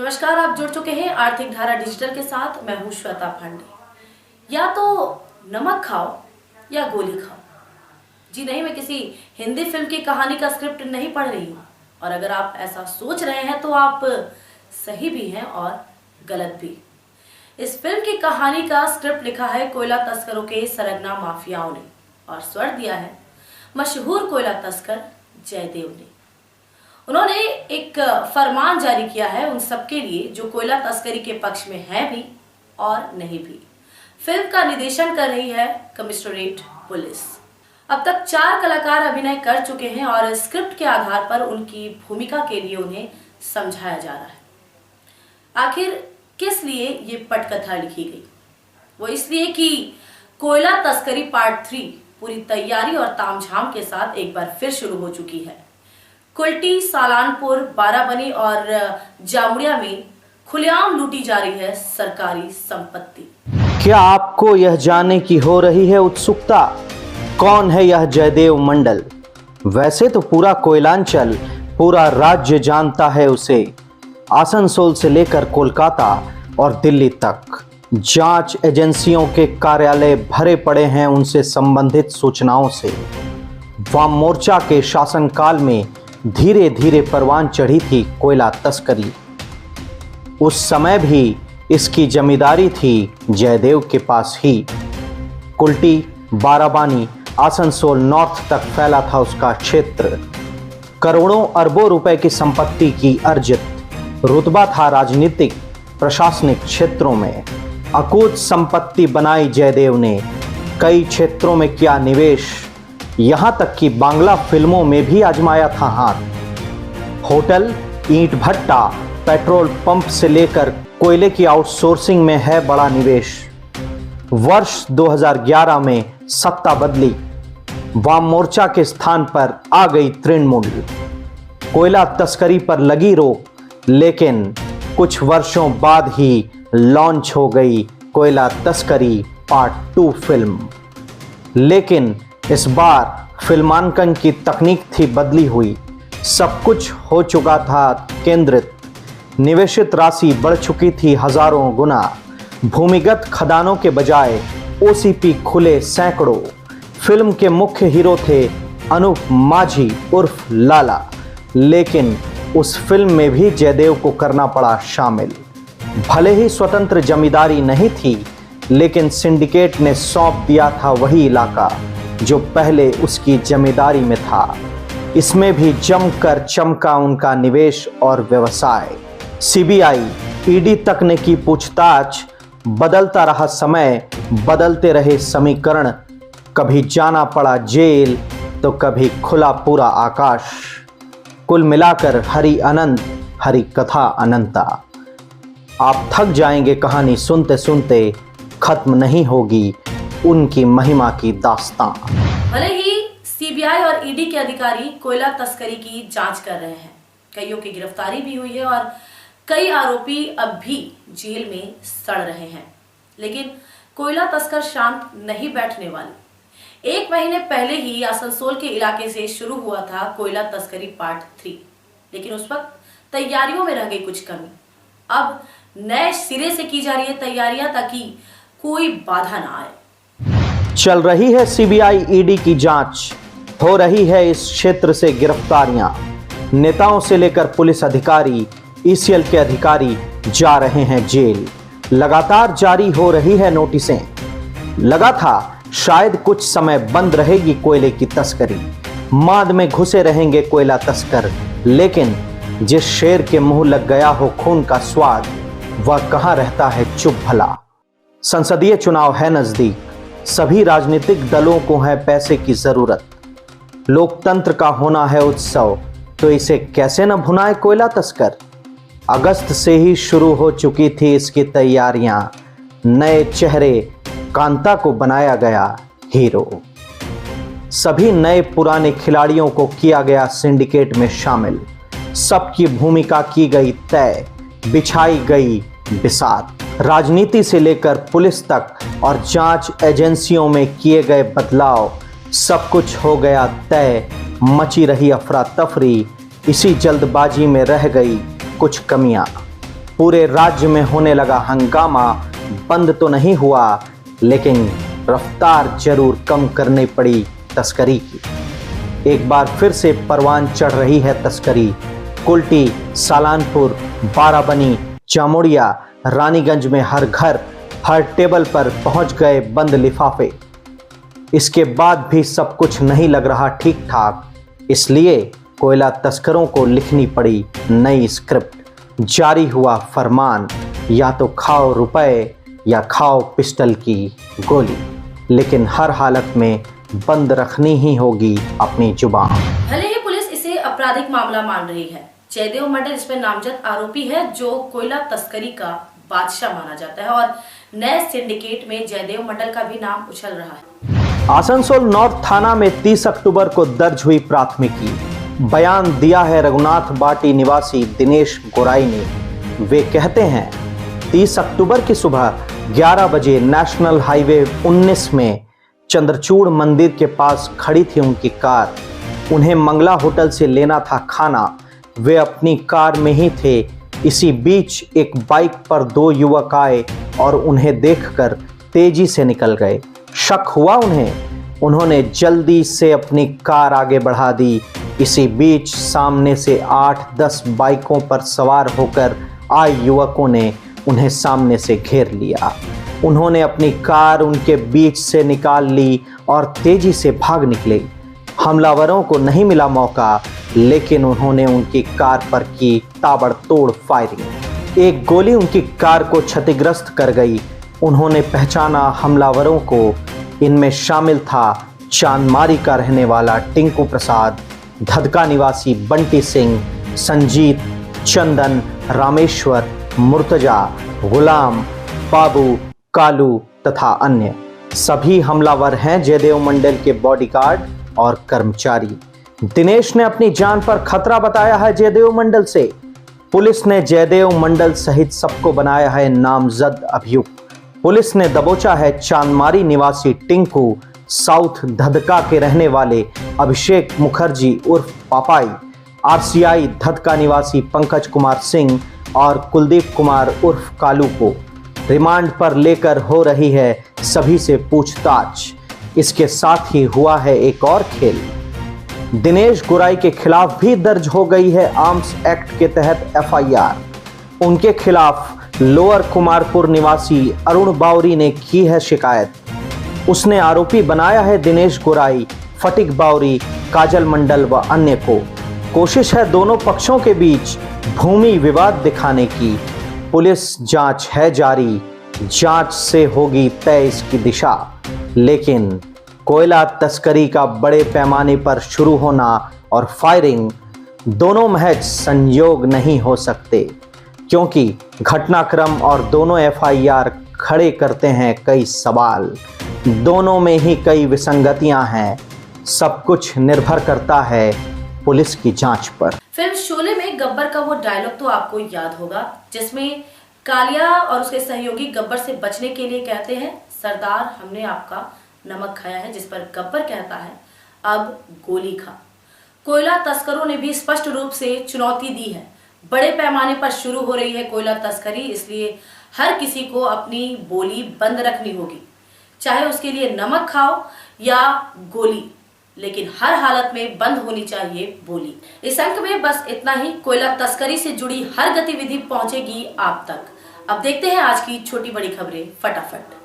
नमस्कार, आप जुड़ चुके हैं आर्थिक धारा डिजिटल के साथ। मैं हूं श्वेता पांडे। या तो नमक खाओ या गोली खाओ। जी नहीं, मैं किसी हिंदी फिल्म की कहानी का स्क्रिप्ट नहीं पढ़ रही हूँ। और अगर आप ऐसा सोच रहे हैं तो आप सही भी हैं और गलत भी। इस फिल्म की कहानी का स्क्रिप्ट लिखा है कोयला तस्करों के सरगना माफियाओं ने और स्वर दिया है मशहूर कोयला तस्कर जयदेव ने। उन्होंने एक फरमान जारी किया है उन सबके लिए जो कोयला तस्करी के पक्ष में है भी और नहीं भी। फिल्म का निर्देशन कर रही है कमिश्नरेट पुलिस। अब तक 4 कलाकार अभिनय कर चुके हैं और स्क्रिप्ट के आधार पर उनकी भूमिका के लिए उन्हें समझाया जा रहा है। आखिर किस लिए ये पटकथा लिखी गई? वो इसलिए कि कोयला तस्करी पार्ट 3 पूरी तैयारी और तामझाम के साथ एक बार फिर शुरू हो चुकी है। कुल्टी, सालानपुर, बाराबनी और जामुड़िया में खुलेआम लूटी जा रही है सरकारी संपत्ति। क्या आपको यह जानने की हो रही है उत्सुकता, कौन है यह जयदेव मंडल? वैसे तो पूरा कोयलांचल, पूरा राज्य जानता है उसे। आसनसोल से लेकर कोलकाता और दिल्ली तक जांच एजेंसियों के कार्यालय भरे पड़े हैं उनसे संबंधित सूचनाओं से। वाम मोर्चा के शासनकाल में धीरे धीरे परवान चढ़ी थी कोयला तस्करी। उस समय भी इसकी जमींदारी थी जयदेव के पास ही। कुल्टी, बाराबानी, आसनसोल नॉर्थ तक फैला था उसका क्षेत्र। करोड़ों अरबों रुपए की संपत्ति की अर्जित रुतबा था राजनीतिक प्रशासनिक क्षेत्रों में। अकूत संपत्ति बनाई जयदेव ने। कई क्षेत्रों में किया निवेश, यहां तक कि बांग्ला फिल्मों में भी आजमाया था हाथ। होटल, ईंट भट्टा, पेट्रोल पंप से लेकर कोयले की आउटसोर्सिंग में है बड़ा निवेश। वर्ष 2011 में सत्ता बदली। वाम मोर्चा के स्थान पर आ गई तृणमूल। कोयला तस्करी पर लगी रोक, लेकिन कुछ वर्षों बाद ही लॉन्च हो गई कोयला तस्करी पार्ट 2 फिल्म। लेकिन इस बार फिल्मांकन की तकनीक थी बदली हुई। सब कुछ हो चुका था केंद्रित। निवेशित राशि बढ़ चुकी थी हजारों गुना। भूमिगत खदानों के बजाय ओसीपी खुले सैकड़ों। फिल्म के मुख्य हीरो थे अनूप माझी उर्फ लाला, लेकिन उस फिल्म में भी जयदेव को करना पड़ा शामिल। भले ही स्वतंत्र जमींदारी नहीं थी, लेकिन सिंडिकेट ने सौंप दिया था वही इलाका जो पहले उसकी जमींदारी में था। इसमें भी जमकर चमका उनका निवेश और व्यवसाय। सीबीआई, ईडी तक ने की पूछताछ। बदलता रहा समय, बदलते रहे समीकरण। कभी जाना पड़ा जेल तो कभी खुला पूरा आकाश। कुल मिलाकर हरि अनंत, हरि कथा अनंता। आप थक जाएंगे कहानी सुनते सुनते, खत्म नहीं होगी उनकी महिमा की दास्तां। भले ही सीबीआई और ईडी के अधिकारी कोयला तस्करी की जांच कर रहे हैं, कईयों की गिरफ्तारी भी हुई है और कई आरोपी अब भी जेल में सड़ रहे हैं, लेकिन कोयला तस्कर शांत नहीं बैठने वाले। 1 महीने पहले ही आसनसोल के इलाके से शुरू हुआ था कोयला तस्करी पार्ट 3, लेकिन उस वक्त तैयारियों में रह गई कुछ कमी। अब नए सिरे से की जा रही है तैयारियां ताकि कोई बाधा ना आए। चल रही है सीबीआई ईडी की जांच, हो रही है इस क्षेत्र से गिरफ्तारियां। नेताओं से लेकर पुलिस अधिकारी, ईसीएल के अधिकारी जा रहे हैं जेल। लगातार जारी हो रही है नोटिसें। लगा था शायद कुछ समय बंद रहेगी कोयले की तस्करी, माद में घुसे रहेंगे कोयला तस्कर, लेकिन जिस शेर के मुंह लग गया हो खून का स्वाद, वह कहां रहता है चुप भला। संसदीय चुनाव है नजदीक। सभी राजनीतिक दलों को है पैसे की जरूरत। लोकतंत्र का होना है उत्सव, तो इसे कैसे न भुनाए कोयला तस्कर। अगस्त से ही शुरू हो चुकी थी इसकी तैयारियां। नए चेहरे, कांता को बनाया गया हीरो। सभी नए पुराने खिलाड़ियों को किया गया सिंडिकेट में शामिल। सबकी भूमिका की गई तय, बिछाई गई बिसात। राजनीति से लेकर पुलिस तक और जांच एजेंसियों में किए गए बदलाव, सब कुछ हो गया तय। मची रही अफरा तफरी, इसी जल्दबाजी में रह गई कुछ कमियां। पूरे राज्य में होने लगा हंगामा बंद तो नहीं हुआ, लेकिन रफ्तार जरूर कम करनी पड़ी तस्करी की। एक बार फिर से परवान चढ़ रही है तस्करी। कुल्टी, सालानपुर, बाराबनी, जामुड़िया, रानीगंज में हर घर, हर टेबल पर पहुंच गए बंद लिफाफे। इसके बाद भी सब कुछ नहीं लग रहा ठीक ठाक, इसलिए कोयला तस्करों को लिखनी पड़ी नई स्क्रिप्ट। जारी हुआ फरमान, या तो खाओ रुपए या खाओ पिस्टल की गोली, लेकिन हर हालत में बंद रखनी ही होगी अपनी जुबान। भले ही पुलिस इसे आपराधिक मामला मान रही है, जयदेव मंडल इसमें नामजद आरोपी है जो कोयला तस्करी का बादशाह माना जाता है और नए सिंडिकेट में जयदेव मंडल का भी नाम उछल रहा है। आसनसोल नॉर्थ थाना में 30 अक्टूबर को दर्ज हुई प्राथमिकी। बयान दिया है रघुनाथ बाटी निवासी दिनेश गोराई ने। वे कहते हैं 30 अक्टूबर की सुबह 11 बजे नेशनल हाईवे 19 में चंद्रचूड़ मंदिर के पास खड़ी थी उनकी कार। उन्हें मंगला होटल से लेना था खाना। वे अपनी कार में ही थे। इसी बीच एक बाइक पर 2 युवक आए और उन्हें देखकर तेजी से निकल गए। शक हुआ उन्हें। उन्होंने जल्दी से अपनी कार आगे बढ़ा दी। इसी बीच सामने से 8-10 बाइकों पर सवार होकर आए युवकों ने उन्हें सामने से घेर लिया। उन्होंने अपनी कार उनके बीच से निकाल ली और तेजी से भाग निकले। हमलावरों को नहीं मिला मौका, लेकिन उन्होंने उनकी कार पर की ताबड़तोड़ फायरिंग। एक गोली उनकी कार को क्षतिग्रस्त कर गई। उन्होंने पहचाना हमलावरों को। इनमें शामिल था चांदमारी का रहने वाला टिंकू प्रसाद, धदका निवासी बंटी सिंह, संजीत, चंदन, रामेश्वर, मुर्तजा, गुलाम, बाबू, कालू तथा अन्य। सभी हमलावर हैं जयदेव मंडल के बॉडीगार्ड और कर्मचारी। दिनेश ने अपनी जान पर खतरा बताया है जयदेव मंडल से। पुलिस ने जयदेव मंडल सहित सबको बनाया है नामजद अभियुक्त। पुलिस ने दबोचा है चांदमारी निवासी टिंकू, साउथ धदका के रहने वाले अभिषेक मुखर्जी उर्फ पापाई, आरसीआई धदका निवासी पंकज कुमार सिंह और कुलदीप कुमार उर्फ कालू को। रिमांड पर लेकर हो रही है सभी से पूछताछ। इसके साथ ही हुआ है एक और खेल। दिनेश गोराई के खिलाफ भी दर्ज हो गई है आर्म्स एक्ट के तहत एफआईआर। उनके खिलाफ लोअर कुमारपुर निवासी अरुण बावरी ने की है शिकायत। उसने आरोपी बनाया है दिनेश गोराई, फटिक बावरी, काजल मंडल व अन्य को। कोशिश है दोनों पक्षों के बीच भूमि विवाद दिखाने की। पुलिस जांच है जारी। जांच से होगी तय इसकी दिशा। लेकिन कोयला तस्करी का बड़े पैमाने पर शुरू होना और फायरिंग दोनों महज संयोग नहीं हो सकते, क्योंकि घटनाक्रम और दोनों एफआईआर खड़े करते हैं कई सवाल। दोनों में ही कई विसंगतियां हैं। सब कुछ निर्भर करता है पुलिस की जांच पर। फिल्म शोले में गब्बर का वो डायलॉग तो आपको याद होगा, जिसमें कालिया और उसके सहयोगी गब्बर से बचने के लिए कहते हैं, सरदार हमने आपका नमक खाया है, जिस पर गब्बर कहता है, अब गोली खा। कोयला तस्करों ने भी स्पष्ट रूप से चुनौती दी है। बड़े पैमाने पर शुरू हो रही है कोयला तस्करी, इसलिए हर किसी को अपनी बोली बंद रखनी होगी, चाहे उसके लिए नमक खाओ या गोली, लेकिन हर हालत में बंद होनी चाहिए बोली। इस अंक में बस इतना ही। कोयला तस्करी से जुड़ी हर गतिविधि पहुंचेगी आप तक। अब देखते हैं आज की छोटी बड़ी खबरें फटाफट।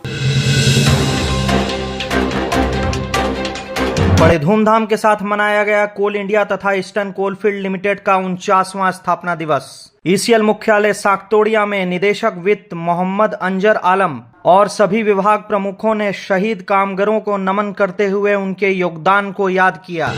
बड़े धूमधाम के साथ मनाया गया कोल इंडिया तथा ईस्टर्न कोलफील्ड लिमिटेड का 49वां स्थापना दिवस। ईसीएल मुख्यालय साकतोड़िया में निदेशक वित्त मोहम्मद अंजर आलम और सभी विभाग प्रमुखों ने शहीद कामगारों को नमन करते हुए उनके योगदान को याद किया।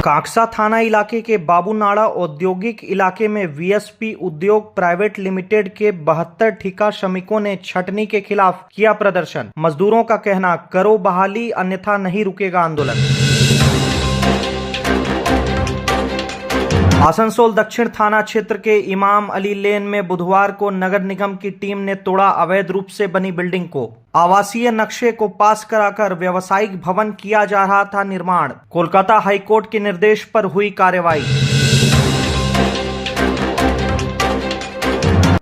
काकसा थाना इलाके के बाबूनाड़ा औद्योगिक इलाके में वीएसपी उद्योग प्राइवेट लिमिटेड के 72 ठेका श्रमिकों ने छटनी के खिलाफ किया प्रदर्शन। मजदूरों का कहना, करो बहाली अन्यथा नहीं रुकेगा आंदोलन। आसनसोल दक्षिण थाना क्षेत्र के इमाम अली लेन में बुधवार को नगर निगम की टीम ने तोड़ा अवैध रूप से बनी बिल्डिंग को। आवासीय नक्शे को पास कराकर व्यावसायिक भवन किया जा रहा था निर्माण। कोलकाता हाईकोर्ट के निर्देश पर हुई कार्रवाई।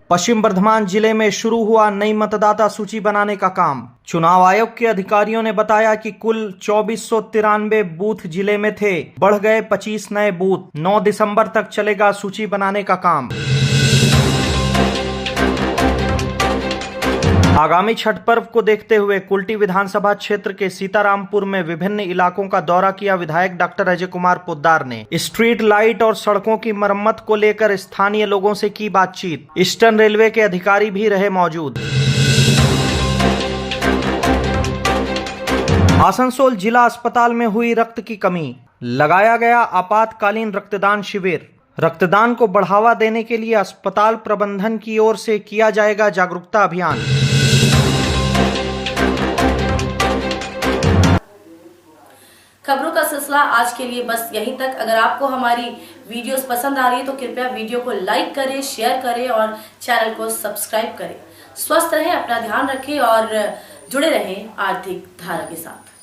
पश्चिम बर्धमान जिले में शुरू हुआ नई मतदाता सूची बनाने का काम। चुनाव आयोग के अधिकारियों ने बताया कि कुल 2493 बूथ जिले में थे, बढ़ गए 25 नए बूथ। 9 दिसंबर तक चलेगा सूची बनाने का काम। आगामी छठ पर्व को देखते हुए कुल्टी विधानसभा क्षेत्र के सीतारामपुर में विभिन्न इलाकों का दौरा किया विधायक डॉक्टर अजय कुमार पोद्दार ने। स्ट्रीट लाइट और सड़कों की मरम्मत को लेकर स्थानीय लोगों से की बातचीत। ईस्टर्न रेलवे के अधिकारी भी रहे मौजूद। आसनसोल जिला अस्पताल में हुई रक्त की कमी, लगाया गया आपातकालीन रक्तदान शिविर। रक्तदान को बढ़ावा देने के लिए अस्पताल प्रबंधन की ओर से किया जाएगा जागरूकता अभियान। खबरों का सिलसिला आज के लिए बस यहीं तक। अगर आपको हमारी वीडियोस पसंद आ रही है तो कृपया वीडियो को लाइक करें, शेयर करें और चैनल को सब्सक्राइब करें। स्वस्थ रहें, अपना ध्यान रखें और जुड़े रहें आर्थिक धारा के साथ।